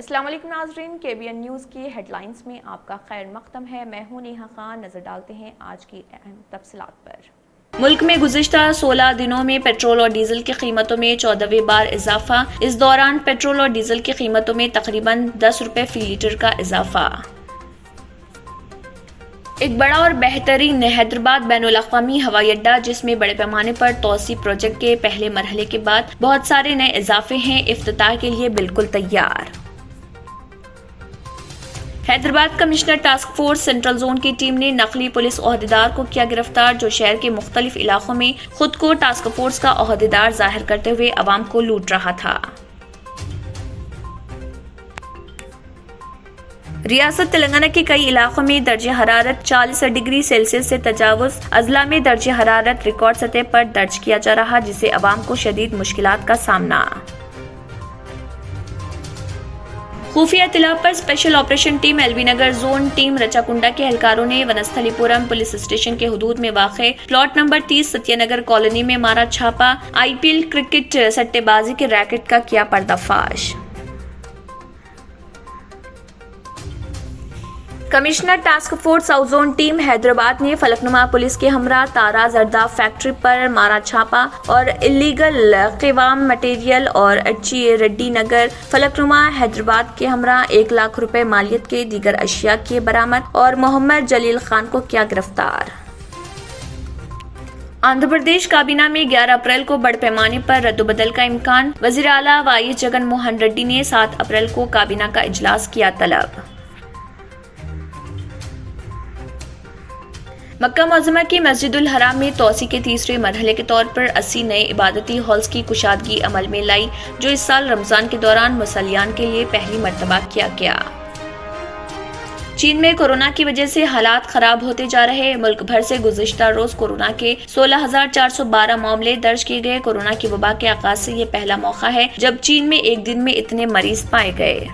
السلام علیکم ناظرین، KBN نیوز کی ہیڈ لائنز میں آپ کا خیر مقدم ہے۔ میں ہوں نیہا خان۔ نظر ڈالتے ہیں آج کی اہم تفصیلات پر۔ ملک میں گزشتہ 16 دنوں میں پیٹرول اور ڈیزل کی قیمتوں میں 14ویں بار اضافہ۔ اس دوران پیٹرول اور ڈیزل کی قیمتوں میں تقریباً 10 روپے فی لیٹر کا اضافہ۔ ایک بڑا اور بہترین حیدرآباد بین الاقوامی ہوائی اڈہ، جس میں بڑے پیمانے پر توسیع پروجیکٹ کے پہلے مرحلے کے بعد بہت سارے نئے اضافے ہیں، افتتاح کے لیے بالکل تیار۔ Hyderabad commissioner task force central zone کی ٹیم نے نقلی پولیس عہدیدار کو کیا گرفتار، جو شہر کے مختلف علاقوں میں خود کو ٹاسک فورس کا عہدیدار ظاہر کرتے ہوئے عوام کو لوٹ رہا تھا۔ ریاست تلنگانہ کے کئی علاقوں میں درجہ حرارت 40 ڈگری سیلسیس سے تجاوز۔ اضلاع میں درجہ حرارت ریکارڈ سطح پر درج کیا جا رہا، جس سے عوام کو شدید مشکلات کا سامنا۔ خفیہ اطلاع پر special operation team LB Nagar zone team Rachakonda کے اہلکاروں نے ونستھلی پورم پولیس اسٹیشن کے حدود میں واقع پلاٹ نمبر 30 ستیہ نگر کالونی میں مارا چھاپا۔ IPL کرکٹ سٹے بازی کے ریکٹ کا کیا پردہ فاش۔ Commissioner task force south zone team Hyderabad نے فلکنما پولیس کے ہمراہ تارا زردہ فیکٹری پر مارا چھاپا اور الیگل قوام مٹیریل اور اچی ریڈی نگر فلکنما حیدرآباد کے ہمراہ 1 لاکھ روپے مالیت کے دیگر اشیاء کے برآمد اور محمد جلیل خان کو کیا گرفتار۔ آندھرا پردیش کابینہ میں 11 اپریل کو بڑے پیمانے پر رد و بدل کا امکان۔ وزیر اعلیٰ وائی جگن موہن ریڈی نے 7 اپریل کو کابینہ کا اجلاس کیا طلب۔ مکہ معظمہ کی مسجد الحرام میں توسیع کے تیسرے مرحلے کے طور پر 80 نئے عبادتی ہالز کی کشادگی عمل میں لائی، جو اس سال رمضان کے دوران مصلیان کے لیے پہلی مرتبہ کیا گیا۔ چین میں کورونا کی وجہ سے حالات خراب ہوتے جا رہے۔ ملک بھر سے گزشتہ روز کورونا کے 16,412 معاملے درج کیے گئے۔ کورونا کی وبا کے آغاز سے یہ پہلا موقع ہے جب چین میں ایک دن میں اتنے مریض پائے گئے۔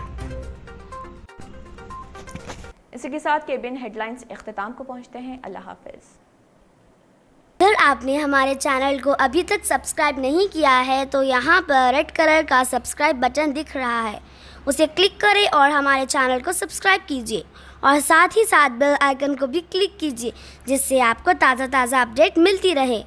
اسی کے ساتھ KBN ہیڈ لائنز اختتام کو پہنچتے ہیں۔ اللہ حافظ۔ اگر آپ نے ہمارے چینل کو ابھی تک سبسکرائب نہیں کیا ہے تو یہاں پر ریڈ کلر کا سبسکرائب بٹن دکھ رہا ہے، اسے کلک کریں اور ہمارے چینل کو سبسکرائب کیجیے اور ساتھ ہی ساتھ بیل آئیکن کو بھی کلک کیجیے، جس سے آپ کو تازہ اپڈیٹ ملتی رہے۔